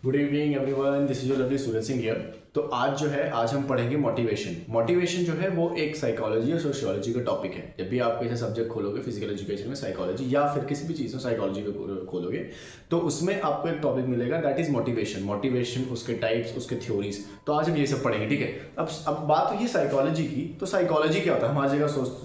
Good evening everyone, this is your lovely Suraj Singh here. तो आज हम पढ़ेंगे मोटिवेशन। मोटिवेशन जो है वो एक साइकोलॉजी और सोशियोलॉजी का टॉपिक है। जब भी आप कैसे सब्जेक्ट खोलोगे फिजिकल एजुकेशन में, साइकोलॉजी या फिर किसी भी चीज़ में साइकोलॉजी को खोलोगे तो उसमें आपको एक टॉपिक मिलेगा, दैट इज मोटिवेशन। मोटिवेशन, उसके टाइप्स, उसके थ्योरीज। तो आज हम ये सब पढ़ेंगे, ठीक है। अब बात हुई साइकोलॉजी की, तो साइकोलॉजी क्या होता है? हम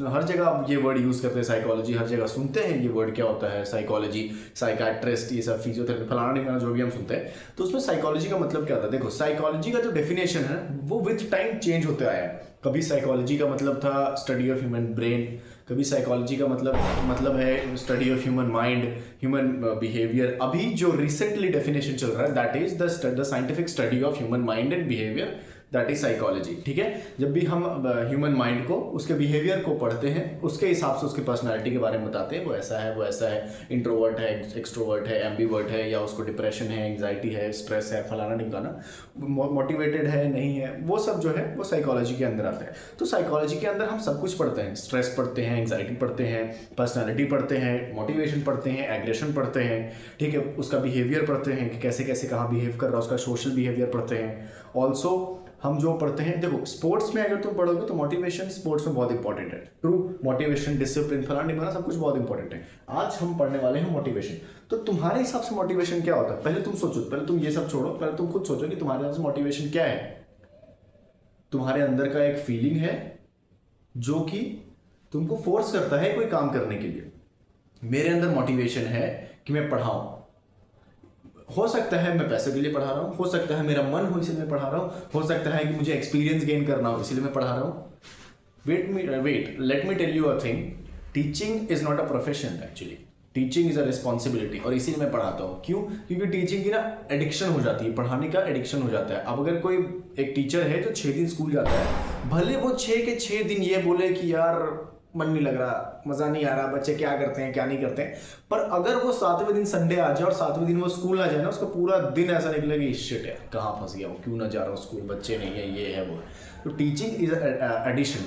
हर जगह आप ये वर्ड यूज़ करते हैं, साइकोलॉजी हर जगह सुनते हैं। ये वर्ड क्या होता है? साइकोलॉजी, साइकाट्रिस्ट, ये सब फिजियोथेरेपी, फलाना ढिमकाना जो भी हम सुनते हैं। तो उसमें साइकोलॉजी का मतलब क्या होता है? देखो, साइकोलॉजी का जो डेफिनेशन है वो विद टाइम चेंज होते आया है। कभी साइकोलॉजी का मतलब था स्टडी ऑफ ह्यूमन ब्रेन, कभी साइकोलॉजी का मतलब है study of human mind, human behaviour. अभी जो रिसेंटली डेफिनेशन चल रहा है that is the scientific study of human mind and behaviour, that is psychology, ठीक है। जब भी हम ह्यूमन माइंड को, उसके बिहेवियर को पढ़ते हैं, उसके हिसाब से उसकी पर्सनालिटी के बारे में बताते हैं, वो ऐसा है, वो ऐसा है, इंट्रोवर्ट है, एक्सट्रोवर्ट है, एम्बीवर्ट है, या उसको डिप्रेशन है, एंग्जाइटी है, स्ट्रेस है, फलाना ढिमकाना, मोटिवेटेड है, नहीं है, वो सब जो है वो साइकोलॉजी के अंदर आता है। तो साइकोलॉजी के अंदर हम सब कुछ पढ़ते हैं। स्ट्रेस पढ़ते हैं, एंग्जाइटी पढ़ते हैं, पर्सनैलिटी पढ़ते हैं, मोटिवेशन पढ़ते हैं, एग्रेशन पढ़ते हैं, ठीक है, उसका बिहेवियर पढ़ते हैं कि कैसे कैसे कहाँ बिहेव कर रहा है, उसका सोशल बिहेवियर पढ़ते हैं। ऑल्सो हम जो पढ़ते हैं, देखो स्पोर्ट्स में अगर तुम पढ़ोगे तो मोटिवेशन स्पोर्ट्स में बहुत इंपॉर्टेंट है। ट्रू मोटिवेशन, डिसिप्लिन, फलाना ढिमकाना सब कुछ बहुत इंपॉर्टेंट है। आज हम पढ़ने वाले हैं मोटिवेशन। तो तुम्हारे हिसाब से मोटिवेशन क्या होता है? पहले तुम सोचो, पहले तुम ये सब छोड़ो, पहले तुम खुद सोचो कि तुम्हारे हिसाब से मोटिवेशन क्या है। तुम्हारे अंदर का एक फीलिंग है जो कि तुमको फोर्स करता है कोई काम करने के लिए। मेरे अंदर मोटिवेशन है कि मैं पढ़ाऊं। हो सकता है मैं पैसे के लिए पढ़ा रहा हूँ, हो सकता है मेरा मन हो इसलिए मैं पढ़ा रहा हूँ, हो सकता है कि मुझे एक्सपीरियंस गेन करना हो इसलिए मैं पढ़ा रहा हूँ। Wait let me tell you a thing, teaching is not a profession actually. Teaching is a responsibility, और इसीलिए मैं पढ़ाता हूँ। क्यों? क्योंकि टीचिंग की ना एडिक्शन हो जाती है, पढ़ाने का एडिक्शन हो जाता है। अब अगर कोई एक टीचर है जो 6 दिन स्कूल जाता है, भले वो 6 के 6 दिन ये बोले कि यार मन नहीं लग रहा, मजा नहीं आ रहा, बच्चे क्या करते हैं क्या नहीं करते हैं, पर अगर वो 7वें दिन संडे आ जाए और 7वें दिन वो स्कूल ना जाए ना, उसका पूरा दिन ऐसा निकलेगा कि शिट है, कहाँ फंस गया हूँ, क्यों ना जा रहा हूँ स्कूल, बच्चे नहीं है, ये है वो। तो teaching is addiction.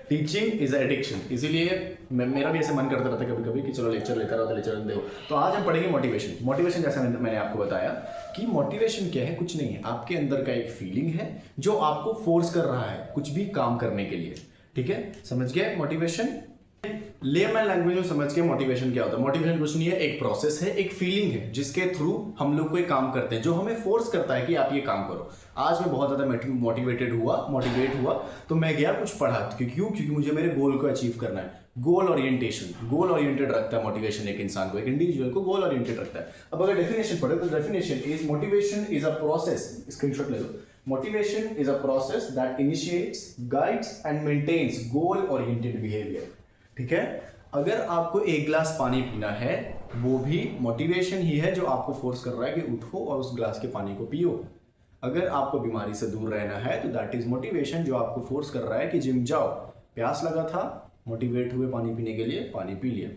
Teaching is addiction. इसीलिए मेरा भी ऐसे मन करता रहता है कभी कभी कि चलो लेक्चर लेकर आओ, तो लेक्चर दो। तो आज हम पढ़ेंगे मोटिवेशन। मोटिवेशन जैसा मैंने आपको बताया कि मोटिवेशन क्या है, कुछ नहीं है, आपके अंदर का एक फीलिंग है जो आपको फोर्स कर रहा है कुछ भी काम करने के लिए, ठीक है। समझ गए मोटिवेशन? लेमैन लैंग्वेज में समझ के मोटिवेशन क्या होता है? मोटिवेशन कुछ नहीं है, एक प्रोसेस है, एक फीलिंग है जिसके थ्रू हम लोग कोई काम करते हैं, जो हमें फोर्स करता है कि आप ये काम करो। आज मैं बहुत ज्यादा मोटिवेट हुआ तो मैं गया कुछ पढ़ा। क्यों? क्योंकि मुझे मेरे गोल को अचीव करना है। गोल ओरिएंटेड रखता है मोटिवेशन एक इंसान को, एक इंडिविजुअल को गोल ओरिएंटेड रखता है। अब अगर डेफिनेशन पढ़े तो definition is motivation is a process, screenshot ले लो। Motivation is a process that initiates, guides and maintains goal oriented behaviour, ठीक है। अगर आपको एक ग्लास पानी पीना है, वो भी मोटिवेशन ही है जो आपको फोर्स कर रहा है कि उठो और उस ग्लास के पानी को पियो। अगर आपको बीमारी से दूर रहना है तो दैट इज मोटिवेशन, जो आपको फोर्स कर रहा है कि जिम जाओ। प्यास लगा था, मोटिवेट हुए पानी पीने के लिए, पानी पी लिया,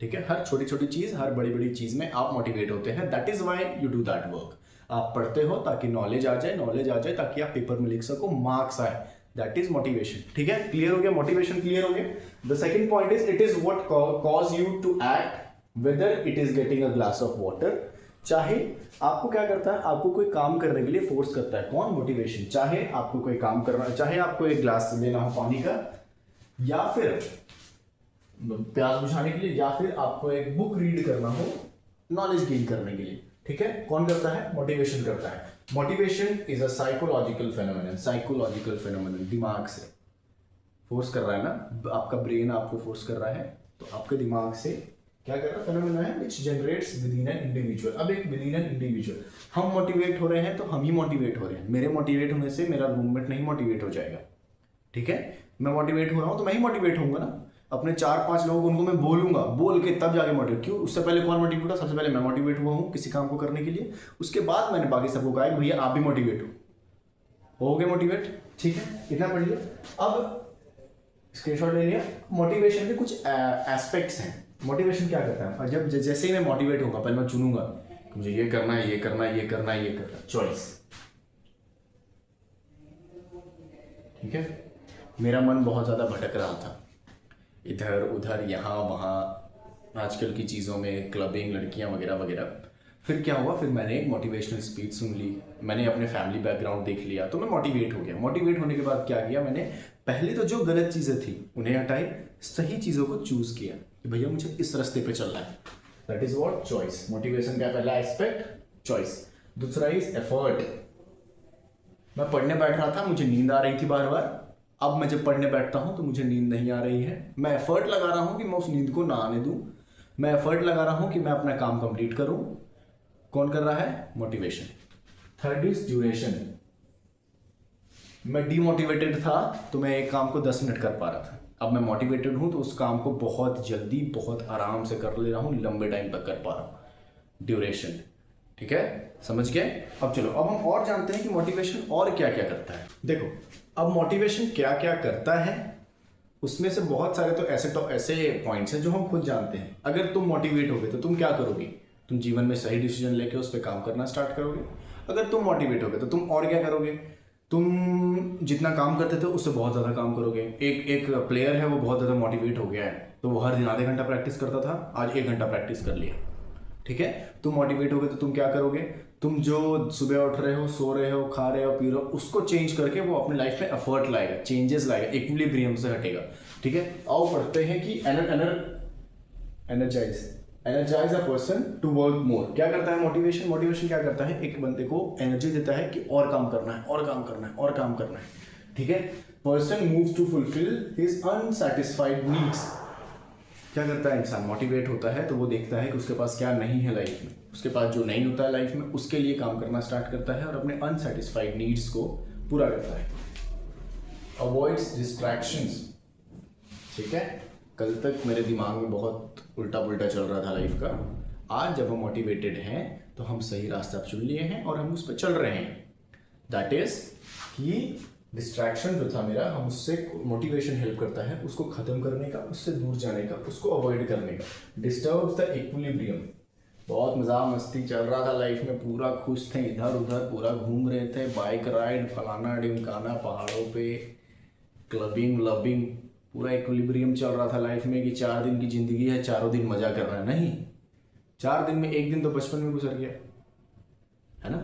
ठीक है। हर छोटी छोटी चीज, हर बड़ी बड़ी चीज में आप मोटिवेट होते हैं। That is why you do that work. आप पढ़ते हो ताकि नॉलेज आ जाए ताकि आप पेपर में लिख सको, मार्क्स आए, दैट इज मोटिवेशन, ठीक है। क्लियर हो गया? मोटिवेशन क्लियर हो गया। The second point is it is what cause you to act whether it is getting a glass of water. चाहे आपको क्या करता है, आपको कोई काम करने के लिए फोर्स करता है। कौन? मोटिवेशन। चाहे आपको कोई काम करना, चाहे आपको एक ग्लास लेना हो पानी का, या फिर प्यास बुझाने के लिए, या फिर आपको एक बुक रीड करना हो नॉलेज गेन करने के लिए, ठीक है। कौन करता है? मोटिवेशन करता है। Motivation is a psychological phenomenon. दिमाग से फोर्स कर रहा है ना, आपका ब्रेन आपको फोर्स कर रहा है, तो आपके दिमाग से क्या कर रहा है? फेनोमेनन है which generates with in an individual. अब एक विद इन एन इंडिविजुअल, हम मोटिवेट हो रहे हैं तो हम ही मोटिवेट हो रहे हैं। मेरे मोटिवेट होने से मेरा रूममेट नहीं मोटिवेट हो जाएगा, ठीक है। मैं मोटिवेट हो रहा हूं तो मैं ही मोटिवेट होऊंगा ना। अपने 4-5 लोगों को उनको मैं बोलूंगा, बोल के तब जाके मोटिवेट। क्यों? उससे पहले कौन मोटिवेट हुआ? सबसे पहले मैं मोटिवेट हुआ हूं किसी काम को करने के लिए, उसके बाद मैंने बाकी सबको कहा कि भैया आप भी मोटिवेट हो गए मोटिवेट, ठीक है। इतना पढ़ लिया। अब स्क्रीनशॉट ले लिया। मोटिवेशन के कुछ एस्पेक्ट्स हैं। मोटिवेशन क्या करता है? जब जैसे ही मैं मोटिवेट होगा, पहले मैं चुनूंगा कि मुझे ये करना है, ये करना है, ये करना है, ये करना है, चॉइस, ठीक है। मेरा मन बहुत ज़्यादा भटक रहा था, इधर उधर यहाँ वहाँ, आजकल की चीज़ों में, क्लबिंग, लड़कियाँ वगैरह वगैरह। फिर क्या हुआ, फिर मैंने एक मोटिवेशनल स्पीच सुन ली, मैंने अपने फैमिली बैकग्राउंड देख लिया, तो मैं मोटिवेट हो गया। मोटिवेट होने के बाद क्या किया मैंने, पहले तो जो गलत चीज़ें थी उन्हें हटाई, सही चीज़ों को चूज़ किया कि भैया मुझे इस रास्ते पे चलना है। That is what choice. Motivation का पहला एस्पेक्ट चॉइस। दूसरा इज एफर्ट। मैं पढ़ने बैठ रहा था, मुझे नींद आ रही थी बार बार, अब मैं जब पढ़ने बैठता हूँ तो मुझे नींद नहीं आ रही है। मैं एफर्ट लगा रहा हूँ कि मैं उस नींद को ना आने दूँ, मैं एफर्ट लगा रहा हूँ कि मैं अपना काम कंप्लीट करूँ। कौन कर रहा है, मोटिवेशन। Third is duration. मैं डीमोटिवेटेड था तो मैं एक काम को 10 मिनट कर पा रहा था, अब मैं मोटिवेटेड हूँ तो उस काम को बहुत जल्दी बहुत आराम से कर ले रहा हूँ, लंबे टाइम तक कर पा रहा हूँ। ड्यूरेशन, ठीक है, समझ गए। अब चलो, अब हम और जानते हैं कि मोटिवेशन और क्या क्या करता है। देखो, अब मोटिवेशन क्या क्या करता है, उसमें से बहुत सारे तो ऐसे पॉइंट्स हैं जो हम खुद जानते हैं। अगर तुम मोटिवेट होगे तो तुम क्या करोगे, तुम जीवन में सही डिसीजन लेके उस पर काम करना स्टार्ट करोगे। अगर तुम मोटिवेट होगे तो तुम और क्या करोगे, तुम जितना काम करते थे उससे बहुत ज़्यादा काम करोगे। एक प्लेयर है, वो बहुत ज़्यादा मोटिवेट हो गया है तो वो हर दिन आधे घंटा प्रैक्टिस करता था, आज 1 घंटा प्रैक्टिस कर लिया, ठीक है। तुम मोटिवेट होगे तो तुम क्या करोगे, तुम जो सुबह उठ रहे हो, सो रहे हो, खा रहे हो, पी रहे हो, उसको चेंज करके वो अपनी लाइफ में एफर्ट लाएगा, चेंजेस लाएगा, इक्विलिब्रियम से हटेगा, ठीक है। आओ पढ़ते हैं कि energise a person to work more. क्या करता है मोटिवेशन, मोटिवेशन क्या करता है, एक बंदे को एनर्जी देता है कि और काम करना है, और काम करना है, और काम करना है, ठीक है। Person moves to fulfil his unsatisfied needs. क्या करता है इंसान, मोटिवेट होता है तो वो देखता है कि उसके पास क्या नहीं है लाइफ में, उसके पास जो नहीं होता है लाइफ में उसके लिए काम करना स्टार्ट करता है और अपने अनसेटिस्फाइड नीड्स को पूरा करता है। अवॉइड्स डिस्ट्रैक्शंस, ठीक है। कल तक मेरे दिमाग में बहुत उल्टा पुल्टा चल रहा था लाइफ का, आज जब हम मोटिवेटेड हैं तो हम सही रास्ता चुन लिए हैं और हम उस पर चल रहे हैं। दैट इज कि डिस्ट्रैक्शन जो था मेरा, हम उससे, मोटिवेशन हेल्प करता है उसको खत्म करने का, उससे दूर जाने का, उसको अवॉइड करने का। Disturbs the equilibrium. बहुत मजा मस्ती चल रहा था लाइफ में, पूरा खुश थे, इधर उधर पूरा घूम रहे थे, बाइक राइड, फलाना ढिमकाना, पहाड़ों पे, क्लबिंग लबिंग, पूरा इक्विलिब्रियम चल रहा था लाइफ में कि 4 दिन की जिंदगी है, चारों दिन मजा करना है। नहीं, 4 दिन में 1 दिन तो बचपन में गुजर गया है ना,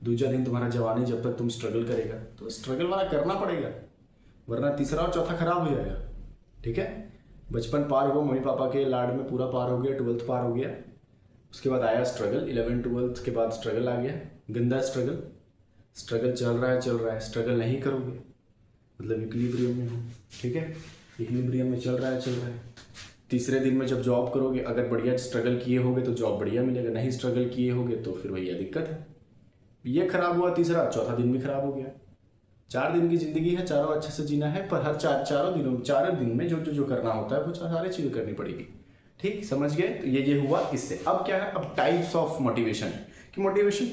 दूसरा दिन तुम्हारा जवानी, जब तक तुम स्ट्रगल करेगा तो स्ट्रगल वाला करना पड़ेगा, वरना तीसरा और चौथा खराब हो जाएगा, ठीक है। बचपन पार हुआ, मम्मी पापा के लाड में पूरा पार हो गया, 12th पार हो गया, उसके बाद आया स्ट्रगल, 11 12th के बाद स्ट्रगल आ गया, गंदा स्ट्रगल। स्ट्रगल चल रहा है, स्ट्रगल नहीं करोगे मतलब इक्विलिब्रियम में हो, ठीक है, इक्विलिब्रियम में चल रहा है। तीसरे दिन में जब जॉब करोगे, अगर बढ़िया स्ट्रगल किए होगे तो जॉब बढ़िया मिलेगा, नहीं स्ट्रगल किए होगे तो फिर भैया दिक्कत है। ये खराब हुआ तीसरा, चौथा दिन भी खराब हो गया। 4 दिन की जिंदगी है, चारों अच्छे से जीना है, पर हर चारों दिन में जो करना होता है वो सारी चीज़ें करनी पड़ेगी, ठीक, समझ गए। तो ये हुआ इससे। अब क्या है, अब टाइप्स ऑफ मोटिवेशन, कि मोटिवेशन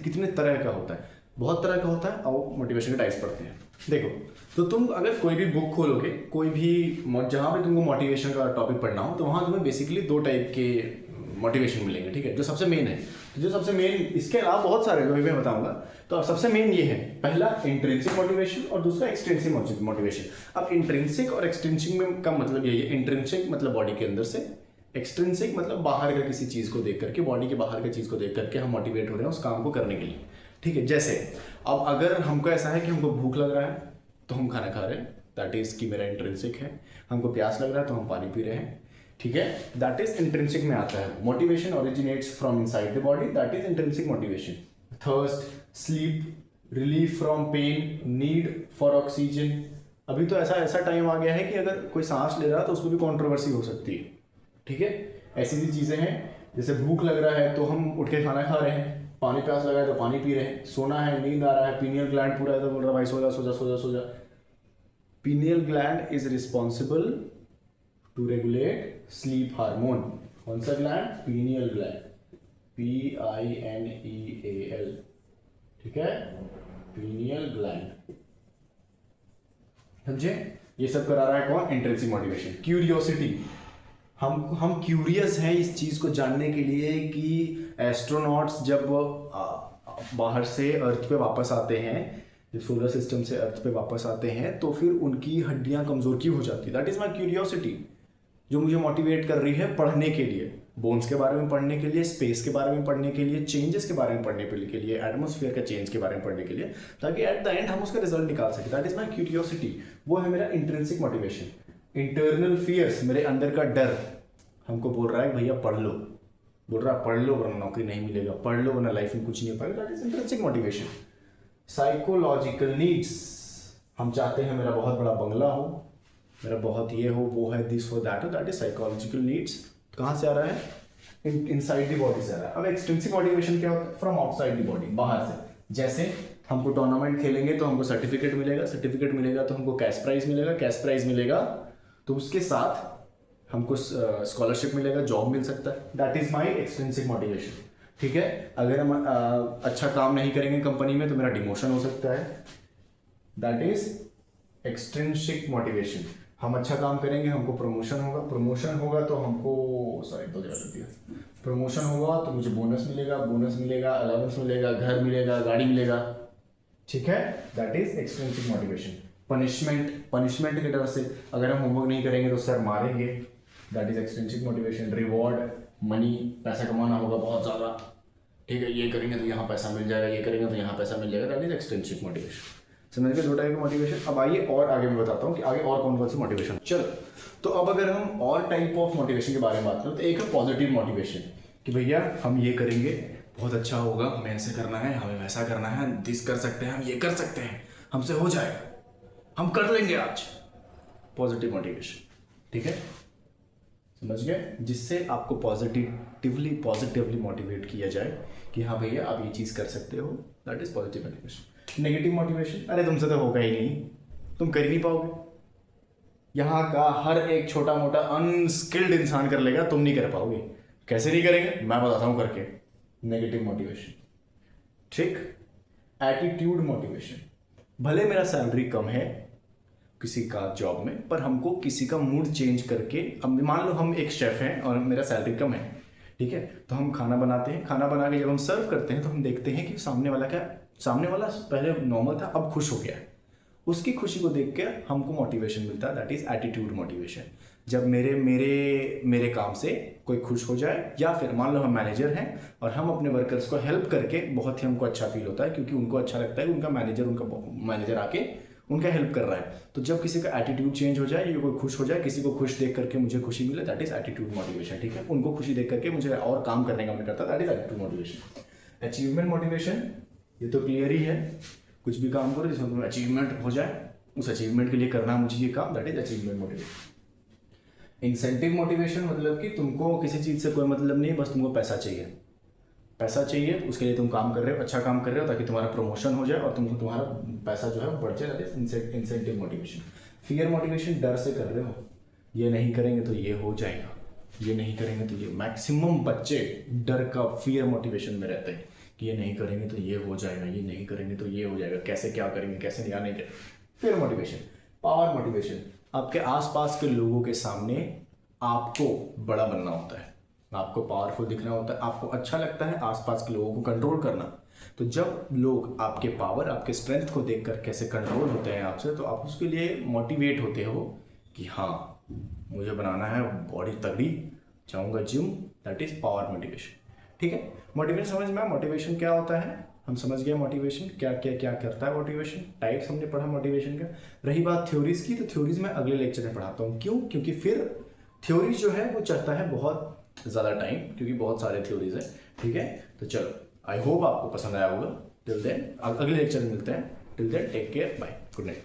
कितने तरह का होता है, बहुत तरह का होता है। और मोटिवेशन के टाइप्स पढ़ते हैं। देखो, तो तुम अगर कोई भी बुक खोलोगे, कोई भी जहाँ पे तुमको मोटिवेशन का टॉपिक पढ़ना हो, तो वहाँ तुम्हें बेसिकली 2 टाइप के मोटिवेशन मिलेंगे, ठीक है, जो सबसे मेन है। तो जो सबसे मेन, इसके अलावा बहुत सारे जो मैं बताऊंगा, तो सबसे मेन ये है, पहला इंट्रिंसिक मोटिवेशन और दूसरा एक्सट्रिंसिक मोटिवेशन। अब इंट्रिंसिक और एक्सट्रिंसिक में का मतलब यही है, इंट्रिंसिक मतलब बॉडी के अंदर से, एक्सट्रिंसिक मतलब बाहर का किसी चीज़ को देख करके, बॉडी के बाहर की चीज़ को देख करके हम मोटिवेट हो रहे हैं उस काम को करने के लिए, ठीक है। जैसे अब अगर हमको ऐसा है कि हमको भूख लग रहा है तो हम खाना खा रहे हैं, दैट इज कि मेरा इंट्रिंसिक है। हमको प्यास लग रहा है तो हम पानी पी रहे हैं, ठीक है, दैट इज इंट्रिंसिक में आता है। Motivation originates from inside the body, that is intrinsic motivation. Thirst, sleep, relief from pain, need for oxygen. अभी तो ऐसा टाइम आ गया है कि अगर कोई सांस ले रहा है तो उसमें भी कंट्रोवर्सी हो सकती है, ठीक है। ऐसी भी चीज़ें हैं, जैसे भूख लग रहा है तो हम उठ के खाना खा रहे हैं, पानी प्यास लगा है तो पानी पी रहे हैं, सोना है, नींद आ रहा है, पीनियल ग्लैंड पूरा है तो बोल रहा है भाई सो जा सो जा सो जा सो जा। Pineal gland is responsible to regulate sleep hormone. कौन सा ग्लैंड, पीनियल ग्लैंड, PINEAL, ठीक है, पीनियल ग्लैंड, समझे। ये सब करा रहा है कौन, इंट्रिंसिक मोटिवेशन। क्यूरियोसिटी, हम क्यूरियस हैं इस चीज़ को जानने के लिए कि एस्ट्रोनॉट्स जब बाहर से अर्थ पे वापस आते हैं, जब सोलर सिस्टम से अर्थ पे वापस आते हैं तो फिर उनकी हड्डियां कमज़ोर क्यों हो जाती है, दैट इज़ माई क्यूरियोसिटी, जो मुझे मोटिवेट कर रही है पढ़ने के लिए। बोन्स के बारे में पढ़ने के लिए, स्पेस के बारे में पढ़ने के लिए, चेंजेस के बारे में पढ़ने के लिए, एटमोसफियर का चेंज के बारे में पढ़ने के लिए, ताकि एट द एंड हम उसका रिजल्ट निकाल सकें। दैट इज माई क्यूरियोसिटी, वो है मेरा इंट्रिंसिक मोटिवेशन। इंटरनल फियर्स, मेरे अंदर का डर हमको बोल रहा है भैया पढ़ लो, बोल रहा है पढ़ लो वरना नौकरी नहीं मिलेगा, पढ़ लो वरना लाइफ में कुछ नहीं हो पाएगा। That is intrinsic motivation. Psychological needs, हम चाहते हैं मेरा बहुत बड़ा बंगला हो, मेरा बहुत ये हो, वो है, दिस हो, दैट हो, दैट इज साइकोलॉजिकल नीड्स। कहाँ से आ रहा है? इनसाइड द बॉडी से आ रहा है। अब एक्सट्रिंसिक मोटिवेशन क्या होता है? फ्रॉम आउटसाइड द बॉडी, बाहर से। जैसे हमको टूर्नामेंट खेलेंगे तो हमको सर्टिफिकेट मिलेगा, सर्टिफिकेट मिलेगा तो हमको कैश प्राइज मिलेगा, कैश प्राइज मिलेगा तो उसके साथ हमको स्कॉलरशिप मिलेगा, जॉब मिल सकता है। That is my extrinsic motivation. ठीक है, अगर हम अच्छा काम नहीं करेंगे कंपनी में तो मेरा डिमोशन हो सकता है। That is extrinsic motivation. हम अच्छा काम करेंगे हमको प्रमोशन होगा, प्रमोशन होगा तो हमको प्रमोशन होगा तो मुझे बोनस मिलेगा, बोनस मिलेगा, अलाउंस मिलेगा, घर मिलेगा, गाड़ी मिलेगा। ठीक है, that is extrinsic motivation. Punishment, punishment के डर से अगर हम होमवर्क नहीं करेंगे तो सर मारेंगे, that is extrinsic motivation. Reward, money, पैसा कमाना होगा बहुत ज़्यादा, ठीक है, ये करेंगे तो यहाँ पैसा मिल जाएगा, ये करेंगे तो यहाँ पैसा मिल जाएगा, दैट इज एक्सट्रिंसिक मोटिवेशन। समझ गए? 2 टाइप का मोटिवेशन। अब आइए और आगे मैं बताता हूँ कि आगे और कौन कौन सी मोटिवेशन। चलो, तो अब अगर हम और टाइप ऑफ मोटिवेशन के बारे में बात करें तो एक है पॉजिटिव मोटिवेशन, कि भैया हम ये करेंगे बहुत अच्छा होगा, हमें ऐसे करना है, हमें वैसा करना है, दिस कर सकते हैं, हम ये कर सकते हैं, हमसे हो जाएगा, हम कर लेंगे आज। पॉजिटिव मोटिवेशन, ठीक है, समझ गए? जिससे आपको पॉजिटिवली मोटिवेट किया जाए कि हाँ भैया आप ये चीज़ कर सकते हो, that is positive motivation. Negative motivation, अरे तुमसे तो होगा ही नहीं, तुम कर ही नहीं पाओगे, यहाँ का हर एक छोटा मोटा अनस्किल्ड इंसान कर लेगा, तुम नहीं कर पाओगे। कैसे नहीं करेंगे? मैं बताता हूँ करके। Negative motivation. ठीक। एटीट्यूड मोटिवेशन, भले मेरा सैलरी कम है किसी का जॉब में, पर हमको किसी का मूड चेंज करके, अब मान लो हम एक शेफ हैं और मेरा सैलरी कम है, ठीक है, तो हम खाना बनाते हैं, खाना बना के जब हम सर्व करते हैं तो हम देखते हैं कि सामने वाला पहले नॉर्मल था अब खुश हो गया है, उसकी खुशी को देख के हमको मोटिवेशन मिलता है, दैट इज एटीट्यूड मोटिवेशन। जब मेरे काम से कोई खुश हो जाए, या फिर मान लो हम मैनेजर हैं और हम अपने वर्कर्स को हेल्प करके बहुत ही हमको अच्छा फील होता है, क्योंकि उनको अच्छा लगता है कि उनका मैनेजर आके उनका हेल्प कर रहा है। तो जब किसी का एटीट्यूड चेंज हो जाए, ये कोई खुश हो जाए, किसी को खुश देख करके मुझे खुशी मिले, दैट इज एटीट्यूड मोटिवेशन। ठीक है, उनको खुशी देख करके मुझे और काम करने का मन करता है, that is attitude motivation. Achievement motivation, ये तो क्लियर ही है, कुछ भी काम करो जिसमें तुम्हें अचीवमेंट हो जाए, उस अचीवमेंट के लिए करना मुझे ये काम, that is achievement motivation. Incentive motivation, मतलब कि तुमको किसी चीज़ से कोई मतलब नहीं, बस तुमको पैसा चाहिए, पैसा चाहिए, उसके लिए तुम काम कर रहे हो, अच्छा काम कर रहे हो ताकि तुम्हारा प्रमोशन हो जाए और तुम्हारा पैसा जो है वो बढ़ जाए, that is incentive motivation. Fear motivation, डर से कर रहे हो, ये नहीं करेंगे तो ये हो जाएगा, ये नहीं करेंगे तो ये। मैक्सिमम बच्चे डर का, फियर मोटिवेशन में रहते हैं कि ये नहीं करेंगे तो ये हो जाएगा, ये नहीं करेंगे तो ये हो जाएगा, कैसे क्या करेंगे, कैसे नहीं करेंगे। Fear motivation. पावर मोटिवेशन, आपके आसपास के लोगों के सामने आपको बड़ा बनना होता है, आपको पावरफुल दिखना होता है, आपको अच्छा लगता है आसपास के लोगों को कंट्रोल करना। तो जब लोग आपके पावर, आपके स्ट्रेंथ को देखकर कैसे कंट्रोल होते हैं आपसे, तो आप उसके लिए मोटिवेट होते हो कि हाँ मुझे बनाना है बॉडी तगड़ी, जाऊँगा gym, that is power motivation. ठीक है, मोटिवेशन समझ में, मोटिवेशन क्या होता है, हम समझ गए मोटिवेशन क्या क्या क्या करता है। मोटिवेशन टाइप्स हमने पढ़ा मोटिवेशन का। रही बात थ्योरीज की, तो थ्योरीज मैं अगले लेक्चर में पढ़ाता हूँ। क्यों? क्योंकि फिर थ्योरीज जो है वो चाहता है बहुत ज़्यादा टाइम, क्योंकि बहुत सारे थ्योरीज है। ठीक है, तो चलो, आई होप आपको पसंद आया होगा। टिल देन अगले लेक्चर में मिलते हैं। Till then take care, bye, good night.